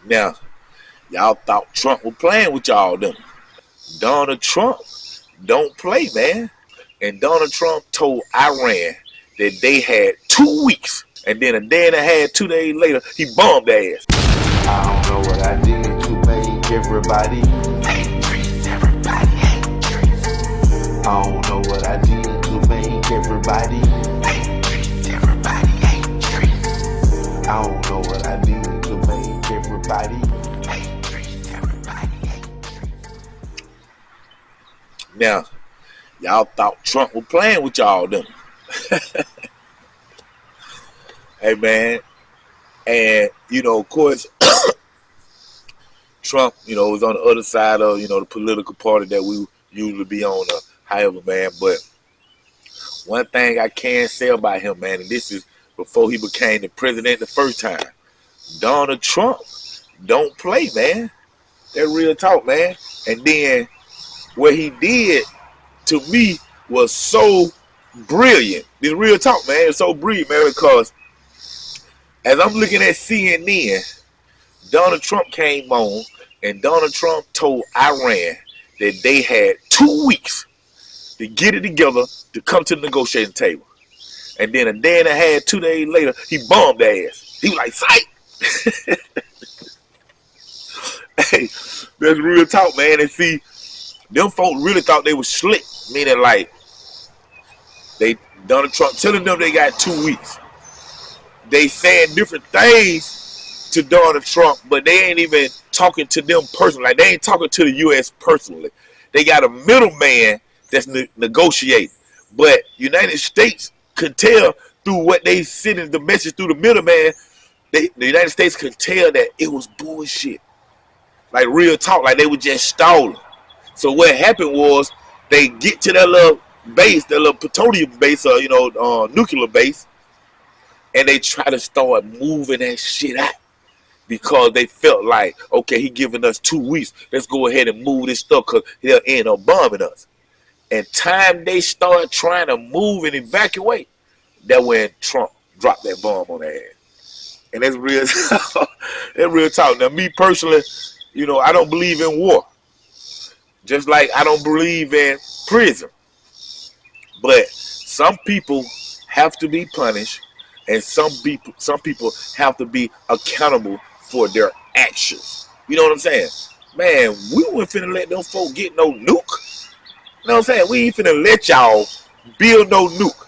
Now, y'all thought Trump was playing with y'all, them. Donald Trump don't play, man. And Donald Trump told Iran that they had 2 weeks. And then a day and a half, 2 days later, he bombed their ass. I don't know what I did to make everybody hate everybody hate. I don't know what I did to make everybody hate everybody hate. I don't know what I did to make everybody hate everybody hate. Now, y'all thought Trump was playing with y'all, them. Hey, man. And, of course, Trump, was on the other side of, the political party that we usually be on, however, man. But one thing I can say about him, man, and this is before he became the president the first time, Donald Trump don't play, man. That real talk, man. And then what he did to me was so brilliant. This real talk, man. It's so brilliant, man, because as I'm looking at CNN, Donald Trump came on and Donald Trump told Iran that they had 2 weeks to get it together to come to the negotiating table. And then a day and a half, 2 days later, he bombed their ass. He was like, psych! Hey, that's real talk, man. And see, them folks really thought they was slick. Meaning like, Donald Trump telling them they got 2 weeks. They saying different things to Donald Trump, but they ain't even talking to them personally. Like, they ain't talking to the U.S. personally. They got a middleman that's negotiating. But United States could tell through what they sent as the message through the middleman, the United States could tell that it was bullshit. Like, real talk, like they were just stalling. So what happened was they get to that little base, that little plutonium base, nuclear base, and they try to start moving that shit out because they felt like, okay, he giving us 2 weeks. Let's go ahead and move this stuff because he'll end up bombing us. And time they start trying to move and evacuate, that when Trump dropped that bomb on their ass. And that's real, that's real talk. Now, me personally, I don't believe in war. Just like I don't believe in prison. But some people have to be punished, and some people have to be accountable for their actions. You know what I'm saying? Man, we weren't finna let them folk get no nuke. You know what I'm saying? We ain't finna let y'all build no nuke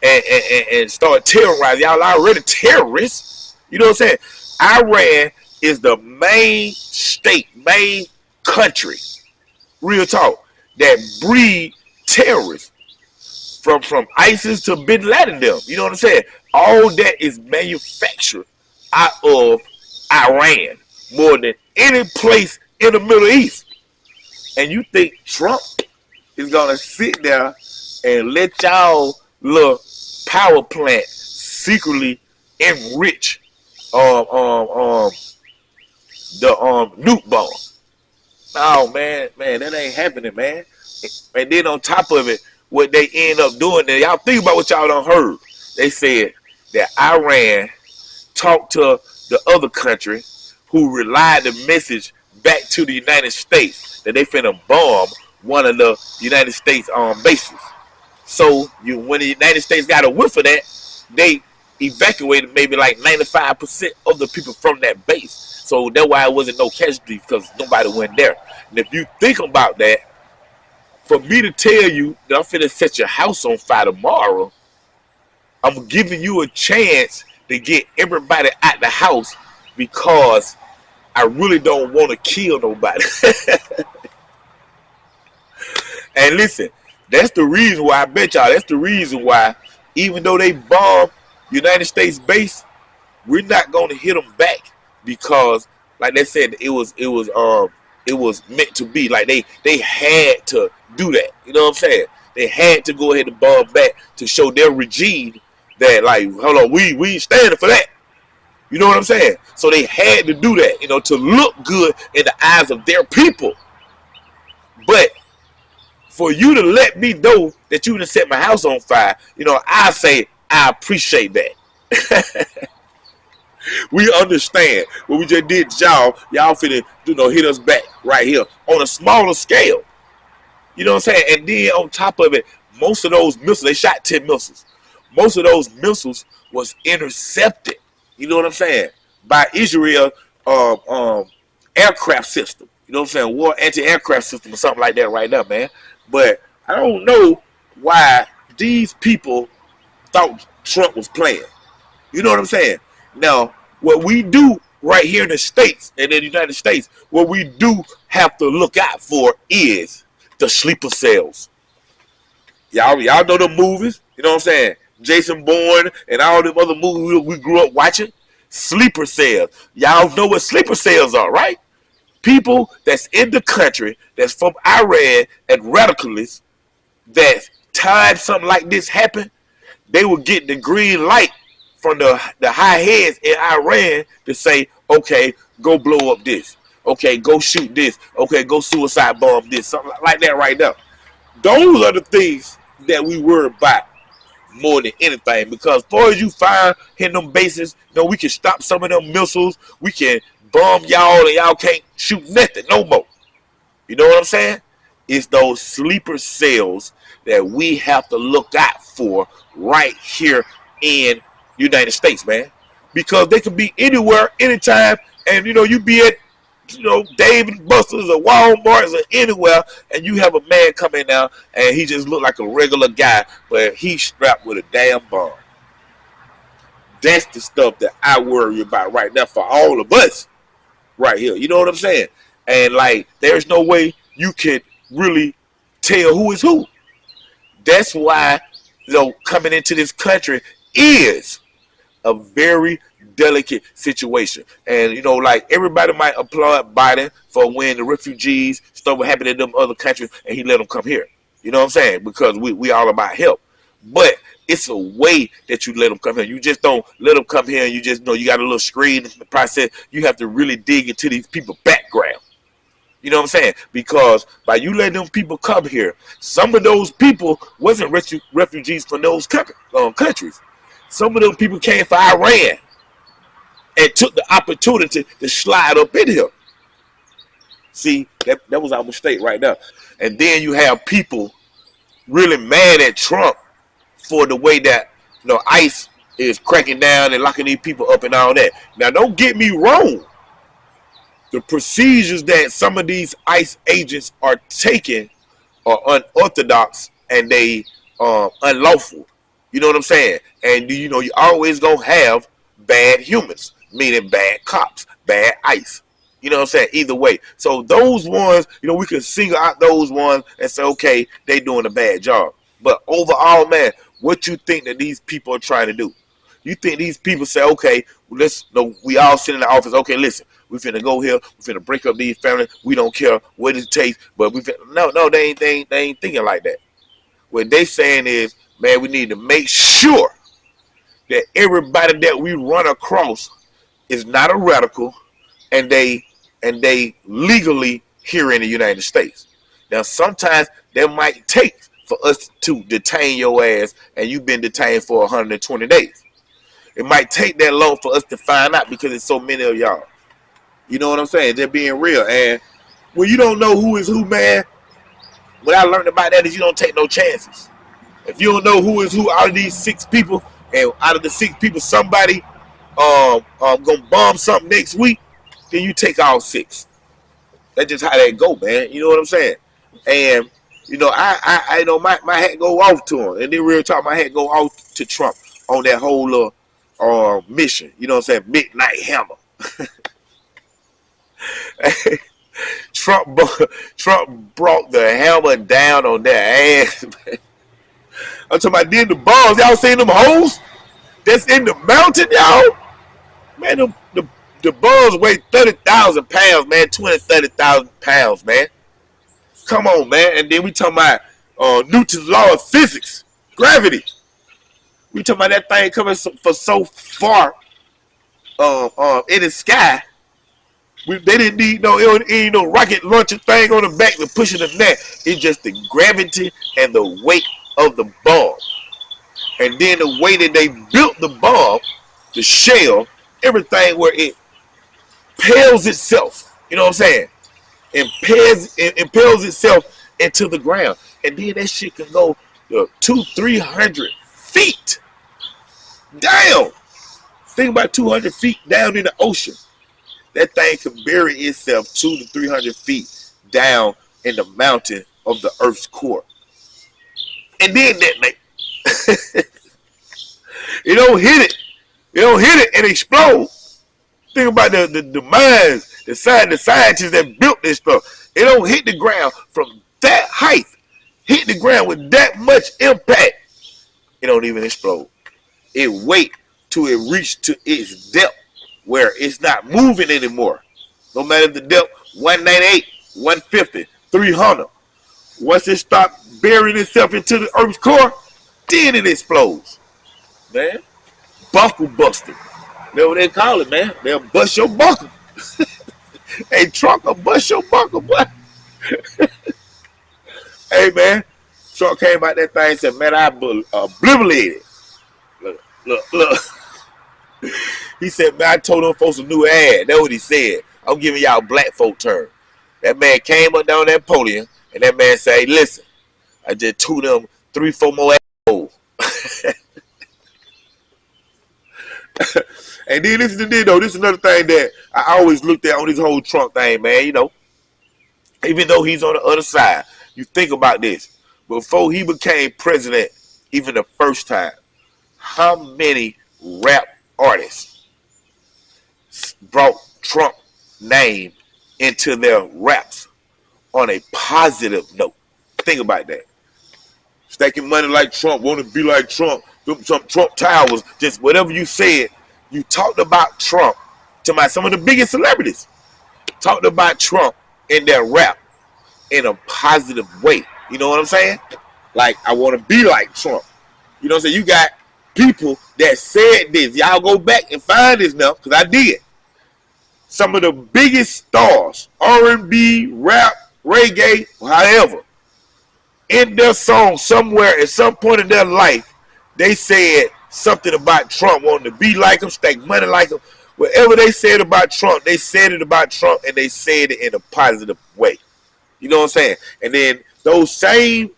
and start terrorizing. Y'all already terrorists. You know what I'm saying? Iran is the main state, main country, real talk, that breed terrorists. From ISIS to Bin Laden them. You know what I'm saying? All that is manufactured out of Iran more than any place in the Middle East. And you think Trump is gonna sit there and let y'all little power plant secretly enrich the nuke bomb? Oh man, that ain't happening, man. And then on top of it, what they end up doing, and y'all think about what y'all done heard. They said that Iran talked to the other country who relied the message back to the United States that they finna bomb one of the United States bases. So when the United States got a whiff of that, they evacuated maybe like 95% of the people from that base. So that's why it wasn't no casualties, because nobody went there. And if you think about that, for me to tell you that I'm finna set your house on fire tomorrow, I'm giving you a chance to get everybody out the house because I really don't want to kill nobody. And listen, that's the reason why, I bet y'all, that's the reason why, even though they bombed United States base, we're not going to hit them back because, like they said, it was meant to be. Like they had to do that. You know what I'm saying? They had to go ahead and bomb back to show their regime that, like, hold on, we ain't standing for that. You know what I'm saying? So they had to do that, to look good in the eyes of their people. But for you to let me know that you done set my house on fire, I say I appreciate that. We understand what we just did to y'all. Y'all finna, hit us back right here on a smaller scale. You know what I'm saying? And then on top of it, most of those missiles, they shot 10 missiles. Most of those missiles was intercepted. You know what I'm saying? By Israel aircraft system. You know what I'm saying? War anti-aircraft system or something like that right now, man. But I don't know why these people thought Trump was playing. You know what I'm saying? Now, what we do right here in the States, and in the United States, what we do have to look out for is the sleeper cells. Y'all know the movies, you know what I'm saying? Jason Bourne and all them other movies we grew up watching. Sleeper cells. Y'all know what sleeper cells are, right? People that's in the country, that's from Iran, and radicalists, that time something like this happened, they will get the green light from the high heads in Iran to say, okay, go blow up this. Okay, go shoot this. Okay, go suicide bomb this. Something like that right now. Those are the things that we worry about more than anything. Because as far as you find in them bases, we can stop some of them missiles. We can bomb y'all and y'all can't shoot nothing no more. You know what I'm saying? It's those sleeper cells that we have to look out for right here in United States, man. Because they can be anywhere, anytime, and you be at Dave & Buster's or Walmart or anywhere, and you have a man coming out and he just look like a regular guy, but he's strapped with a damn bomb. That's the stuff that I worry about right now for all of us right here. You know what I'm saying? And like, there's no way you can really tell who is who. That's why, coming into this country is a very delicate situation. And like, everybody might applaud Biden for when the refugees stuff was happening in them other countries and he let them come here. You know what I'm saying? Because we all about help. But it's a way that you let them come here. You just don't let them come here and you just you got a little screen in the process. You have to really dig into these people's background. You know what I'm saying? Because by you letting them people come here, some of those people wasn't refugees from those countries. Some of those people came from Iran and took the opportunity to slide up in here. See, that was our mistake right now. And then you have people really mad at Trump for the way that ICE is cracking down and locking these people up and all that. Now, don't get me wrong. The procedures that some of these ICE agents are taking are unorthodox and they unlawful. You know what I'm saying? And you always gonna have bad humans, meaning bad cops, bad ICE. You know what I'm saying? Either way. So those ones, we can single out those ones and say, okay, they doing a bad job. But overall, man, what you think that these people are trying to do? You think these people say, okay, we all sit in the office. Okay, listen, we finna go here. We finna break up these families. We don't care what it takes, but no, they ain't thinking like that. What they saying is, man, we need to make sure that everybody that we run across is not a radical, and they legally here in the United States. Now, sometimes that might take for us to detain your ass, and you've been detained for 120 days. It might take that long for us to find out because there's so many of y'all. You know what I'm saying? They're being real. And when you don't know who is who, man, what I learned about that is you don't take no chances. If you don't know who is who out of these 6 people, and out of the 6 people, somebody gonna bomb something next week, then you take all 6. That's just how that go, man. You know what I'm saying? And I know my hat go off to him, and then real talk, my hat go off to Trump on that whole mission. You know what I'm saying? Midnight Hammer. Trump brought the hammer down on their ass, man. I'm talking about then the bombs. Y'all seen them hoes that's in the mountain, y'all? Man, the bombs weigh 30,000 pounds, man. 30,000 pounds, man. Come on, man. And then we talking about Newton's law of physics, gravity. We talking about that thing coming for so far in the sky. They didn't need no rocket launcher thing on the back to pushing the net. It's just the gravity and the weight of the bomb. And then the way that they built the bomb, the shell, everything where it impels itself. You know what I'm saying? Impels itself into the ground, and then that shit can go 200-300 feet down. Think about 200 feet down in the ocean. That thing can bury itself 200-300 feet down in the mountain of the Earth's core, and then detonate. It don't hit it. It don't hit it and explode. Think about the minds, the scientists that built this stuff. It don't hit the ground from that height. Hit the ground with that much impact. It don't even explode. It wait till it reach to its depth where it's not moving anymore. No matter if the depth 198, 150, 300. Once it stop burying itself into the Earth's core, then it explodes. Man, buckle buster. That's what they call it, man. They'll bust your buckle. Hey, Trump will bust your buckle, boy. Hey, man. Trump came out that thing and said, man, I obliterated. Look. He said, man, I told them folks a new ad. That's what he said. I'm giving y'all black folk term. That man came up down that podium, and that man said, hey, listen, I just two them 3-4 more assholes. And then listen to this, though. This is another thing that I always looked at on this whole Trump thing, man. You know, even though he's on the other side, you think about this. Before he became president, even the first time, how many rap artists brought Trump name into their raps on a positive note? Think about that. Staking money like Trump, want to be like Trump, some Trump towers, just whatever you said, you talked about Trump to some of the biggest celebrities. Talked about Trump in their rap in a positive way. You know what I'm saying? Like, I want to be like Trump. You know what I'm saying? You got people that said this. Y'all go back and find this now, because I did. Some of the biggest stars, R&B, rap, reggae, however, in their song somewhere at some point in their life, they said something about Trump, wanting to be like him, stake money like him. Whatever they said about Trump, they said it about Trump, and they said it in a positive way. You know what I'm saying? And then those same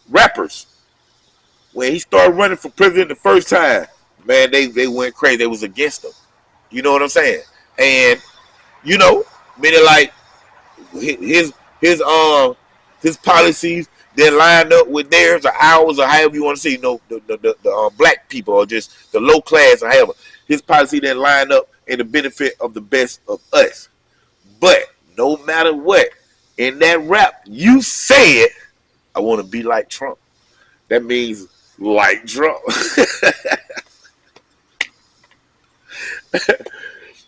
rappers, when he started running for president the first time, man, they went crazy. They was against him. You know what I'm saying? And, you know, meaning like his policies that lined up with theirs or ours or however you want to see, you know, the black people or just the low class or however. His policy that lined up in the benefit of the best of us. But no matter what, in that rap, you said, I want to be like Trump. That means like Trump.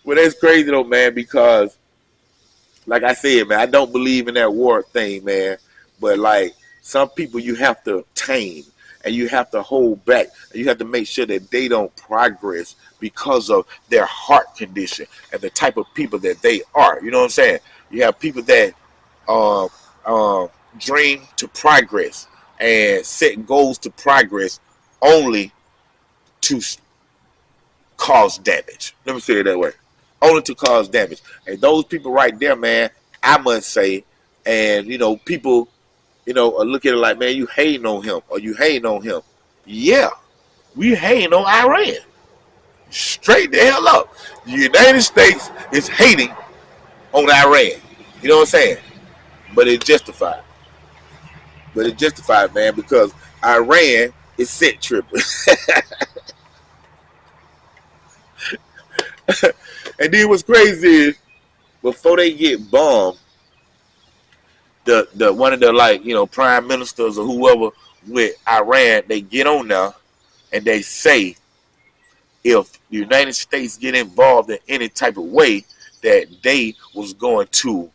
Well, that's crazy though, man, because like I said, man, I don't believe in that war thing, man. But like some people you have to tame and you have to hold back and you have to make sure that they don't progress because of their heart condition and the type of people that they are. You know what I'm saying? You have people that dream to progress and set goals to progress only to cause damage. Let me say it that way. Only to cause damage. And those people right there, man, I must say, and, you know, people, you know, look at it like, man, you hating on him or you hating on him. Yeah, we hating on Iran. Straight the hell up. The United States is hating on Iran. You know what I'm saying? But it's justified. But it's justified, man, because Iran is set tripping. And then what's crazy is before they get bombed, the one of the, like, you know, prime ministers or whoever with Iran, they get on there and they say if the United States get involved in any type of way that they was going to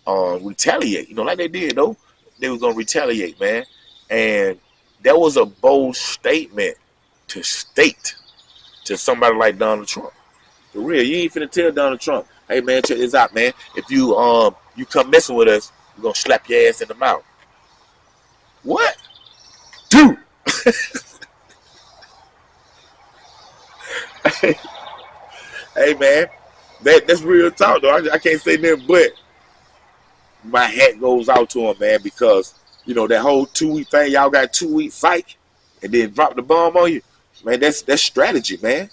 retaliate. You know, like they did though. They was gonna retaliate, man. And that was a bold statement to state to somebody like Donald Trump. For real, you ain't finna tell Donald Trump, hey man, check this out, man. If you you come messing with us, we're gonna slap your ass in the mouth. What? Dude. Hey man, that's real talk though. I can't say nothing but my hat goes out to him, man, because you know that whole 2 week thing. Y'all got 2 week psych, and then drop the bomb on you, man. That's strategy, man.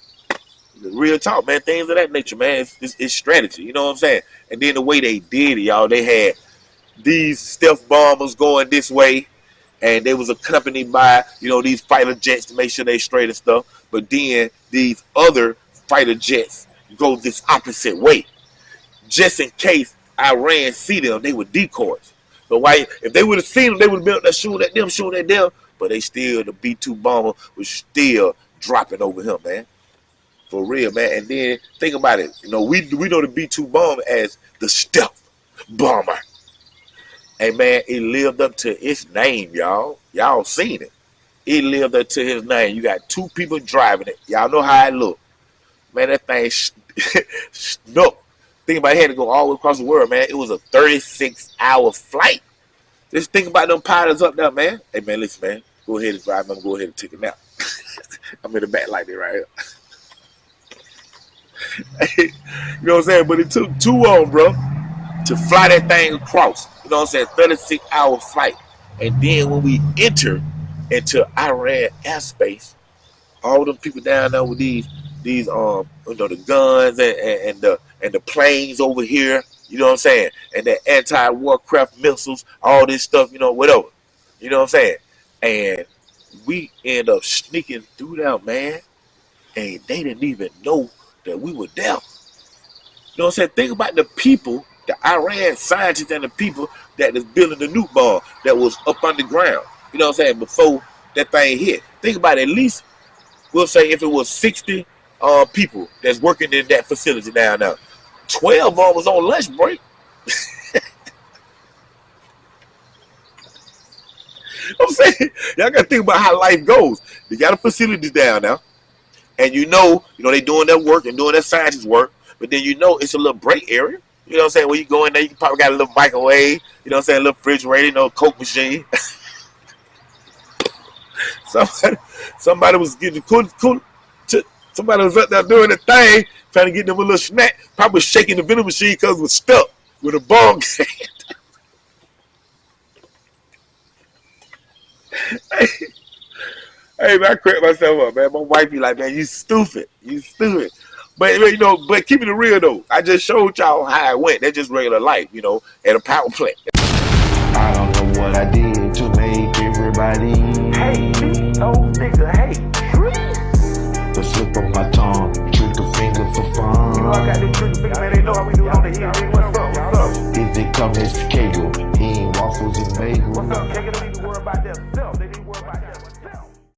Real talk, man. Things of that nature, man. It's strategy. You know what I'm saying? And then the way they did it, y'all, they had these stealth bombers going this way, and they was accompanied by these fighter jets to make sure they straight and stuff. But then these other fighter jets go this opposite way, just in case Iran see them. They were decoys. So why, if they would have seen them, they would have been up there shooting at them. But they still, the B-2 bomber was still dropping over him, man. For real, man. And then think about it. We know the B-2 bomber as the stealth bomber. Hey, man, it lived up to its name, y'all. Y'all seen it. It lived up to his name. You got 2 people driving it. Y'all know how it look. Man, that thing snuck. Think about it, had to go all the way across the world, man. It was a 36-hour flight. Just think about them pilots up there, man. Hey, man, listen, man. Go ahead and drive. I'm going to go ahead and take a nap. I'm in the back like that right here. You know what I'm saying? But it took 2 of them, bro, to fly that thing across. You know what I'm saying? 36-hour flight. And then when we enter into Iran airspace, all them people down there with these the guns and the planes over here, you know what I'm saying? And the anti-warcraft missiles, all this stuff, whatever. You know what I'm saying? And we end up sneaking through there, man. And they didn't even know that we were there. You know what I'm saying? Think about the people, the Iran scientists and the people that is building the nuke bomb that was up underground. You know what I'm saying? Before that thing hit. Think about it, at least, we'll say if it was 60 people that's working in that facility down there, 12 of them was on lunch break. I'm saying, y'all got to think about how life goes. They got a facility down there, and they doing their work and doing their scientist work, but then it's a little break area. You know what I'm saying? When you go in there, you probably got a little microwave, you know what I'm saying, a little refrigerator, Coke machine. Somebody was getting somebody was up there doing the thing, trying to get them a little snack, probably shaking the vending machine because it was stuck with a bomb. Hey, man, I crack myself up, man. My wife be like, man, you stupid. But but keeping it real though, I just showed y'all how it went. That's just regular life, at a power plant. I don't know what I did to make everybody hate me, old nigga, hate trees. The slip of my tongue, trigger finger for fun. I got this trigger finger, man. They know how we do it on the hill. What's up? If it come as Kago, he ain't waffles and bagels. What's up, nigga? Don't need to worry about that.